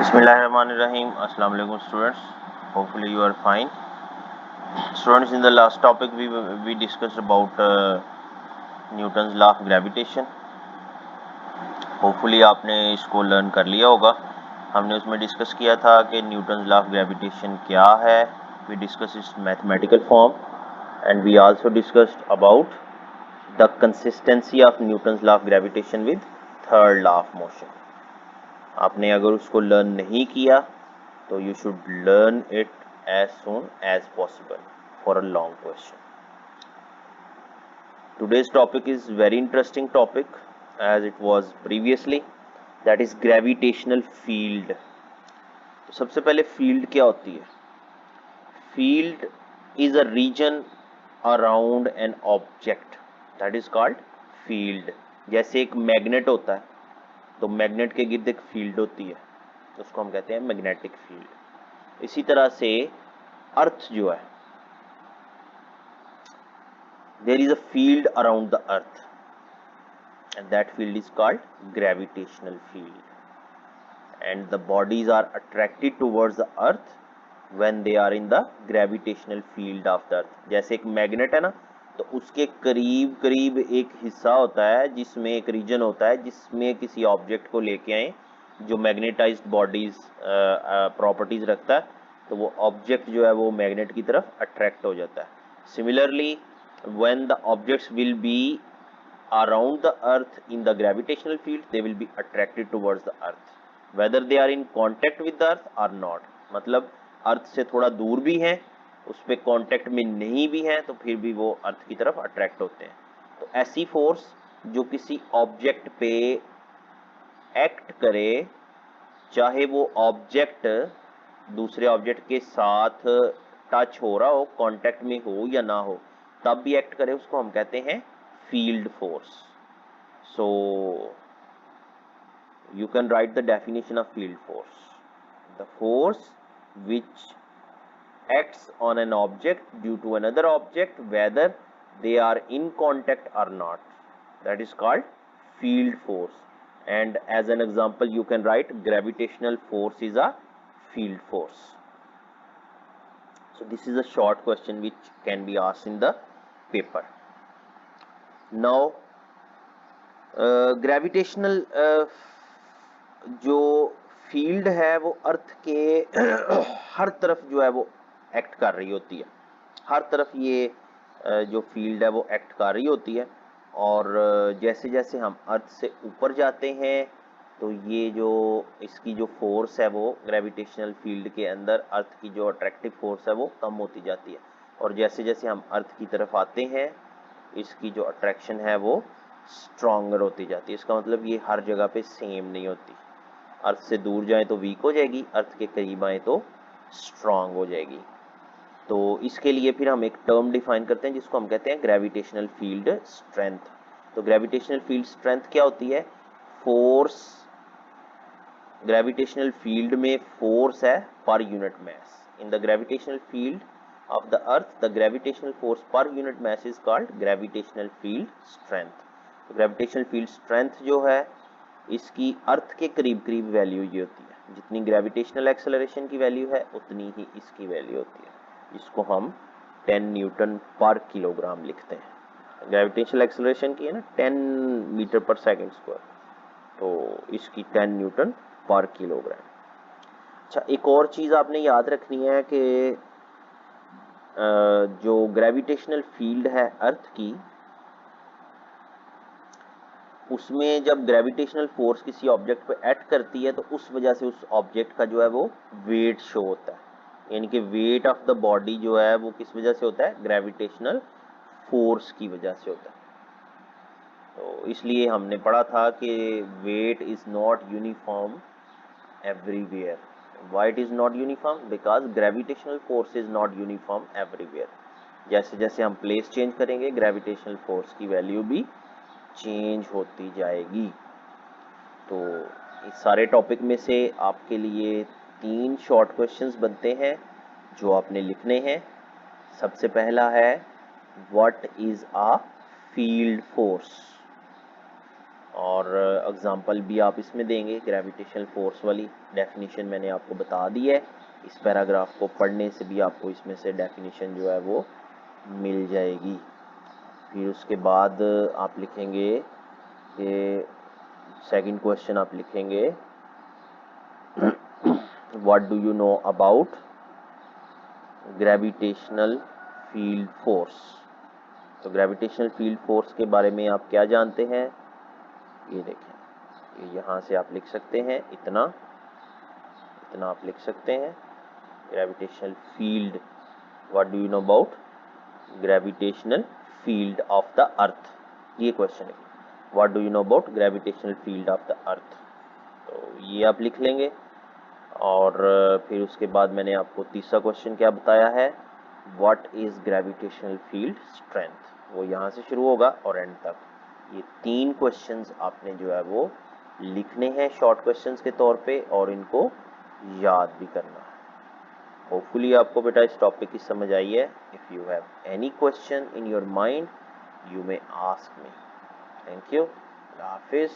Bismillahirrahmanirrahim. Assalamu alaikum students. Hopefully you are fine. Students, in the last topic we discussed about Newton's law of gravitation. Hopefully आपने इसको learn कर लिया होगा. हमने उसमें discuss किया था कि न्यूटन्स लॉ ऑफ ग्रेविटेशन क्या है. We discussed its mathematical form and we also discussed about the consistency of Newton's law of gravitation with third law of motion. आपने अगर उसको लर्न नहीं किया तो you should learn it as soon as possible for a long question. Today's topic is very interesting topic as it was previously, that is gravitational field. तो सबसे पहले field क्या होती है? Field is a region around an object that is called field. जैसे एक magnet होता है तो मैग्नेट के गिर्द एक फील्ड होती है, तो उसको हम कहते हैं मैग्नेटिक फील्ड. इसी तरह से अर्थ जो है, there is a field around the earth and that field is called gravitational field. And the bodies are attracted towards the earth when they are in the gravitational field of the earth. जैसे एक magnet है ना, तो उसके करीब करीब एक हिस्सा होता है जिसमें एक रीजन होता है जिसमें किसी ऑब्जेक्ट को लेके आए जो मैग्नेटाइज्ड बॉडीज प्रॉपर्टीज रखता है, तो वो ऑब्जेक्ट जो है वो मैग्नेट की तरफ अट्रैक्ट हो जाता है. Similarly when the objects will be around the earth in the gravitational field, they will be attracted towards the earth whether they are in contact with the earth और not. मतलब अर्थ से थोड़ा दूर भी हैं, उस पर कांटेक्ट में नहीं भी हैं, तो फिर भी वो अर्थ की तरफ अट्रैक्ट होते हैं. तो ऐसी फोर्स जो किसी ऑब्जेक्ट पे एक्ट करे, चाहे वो ऑब्जेक्ट दूसरे ऑब्जेक्ट के साथ टच हो रहा हो, कांटेक्ट में हो या ना हो, तब भी एक्ट करे, उसको हम कहते हैं field force. So you can write the definition of field force. The force which acts on an object due to another object whether they are in contact or not, that is called field force. And as an example you can write gravitational force is a field force. So this is a short question which can be asked in the paper. Now gravitational जो field है वो अर्थ के हर तरफ जो है वो act कर रही होती है. हर तरफ ये जो फील्ड है वो एक्ट कर रही होती है. और जैसे जैसे हम अर्थ से ऊपर जाते हैं तो ये जो इसकी जो फोर्स है वो ग्रेविटेशनल फील्ड के अंदर अर्थ की जो अट्रैक्टिव फोर्स है वो कम होती जाती है. और जैसे जैसे हम अर्थ की तरफ आते हैं इसकी जो अट्रैक्शन है वो स्ट्रॉन्गर होती जाती है. इसका मतलब ये हर जगह पे सेम नहीं होती. अर्थ से दूर जाए तो वीक हो जाएगी, अर्थ के करीब आए तो स्ट्रांग हो जाएगी. तो इसके लिए फिर हम एक टर्म डिफाइन करते हैं जिसको हम कहते हैं ग्रेविटेशनल फील्ड स्ट्रेंथ. तो ग्रेविटेशनल फील्ड स्ट्रेंथ क्या होती है? फोर्स, ग्रेविटेशनल फील्ड में फोर्स है per unit mass. In the gravitational field of the earth the gravitational force per unit mass is called gravitational field strength. तो gravitational field strength जो है इसकी अर्थ के करीब करीब वैल्यू ये होती है. जितनी ग्रेविटेशनल एक्सेलरेशन की वैल्यू है उतनी ही इसकी वैल्यू होती है, जिसको हम 10 न्यूटन पर किलोग्राम लिखते हैं. ग्रेविटेशनल एक्सेलरेशन की है ना 10 मीटर पर सेकंड स्क्वायर, तो इसकी 10 न्यूटन पर किलोग्राम. अच्छा, एक और चीज़ आपने याद रखनी है कि जो ग्रेविटेशनल फील्ड है अर्थ की, उसमें जब ग्रेविटेशनल फोर्स किसी ऑब्जेक्ट पे एक्ट करती है तो उस वजह से उस ऑब्जेक्ट का जो है वो वेट शो होता है. यानी कि वेट ऑफ द बॉडी जो है वो किस वजह से होता है? ग्रेविटेशनल फोर्स की वजह से होता है. तो इसलिए हमने पढ़ा था कि weight is not uniform everywhere. Why it is not uniform? Because gravitational force is not uniform everywhere. जैसे जैसे हम प्लेस चेंज करेंगे ग्रेविटेशनल फोर्स की वैल्यू भी चेंज होती जाएगी. तो इस सारे टॉपिक में से आपके लिए 3 शॉर्ट क्वेश्चंस बनते हैं जो आपने लिखने हैं. सबसे पहला है what is a field force, और एग्जांपल भी आप इसमें देंगे। ग्रेविटेशनल फोर्स वाली डेफिनेशन मैंने आपको बता दी है, इस पैराग्राफ को पढ़ने से भी आपको इसमें से डेफिनेशन जो है वो मिल जाएगी। फिर उसके बाद आप लिखेंगे कि सेकंड क्वेश्चन आप लिखेंगे what do you know about gravitational field force. तो ग्रेविटेशनल फील्ड फोर्स के बारे में आप क्या जानते हैं, ये देखें, ये यहाँ से आप लिख सकते हैं, इतना आप लिख सकते हैं। Gravitational field, what do you know about gravitational field of the अर्थ, ये क्वेश्चन है, what do you know about gravitational field of the अर्थ। तो ये आप लिख लेंगे। और फिर उसके बाद मैंने आपको तीसरा क्वेश्चन क्या बताया है, what is gravitational field strength, वो यहाँ से शुरू होगा और एंड तक। ये 3 क्वेश्चंस आपने जो है वो लिखने हैं शॉर्ट क्वेश्चंस के तौर पे, और इनको याद भी करना है। होपफुली आपको बेटा इस टॉपिक की समझ आई है। If you have any question in your mind you may ask me. Thank you. Hafiz.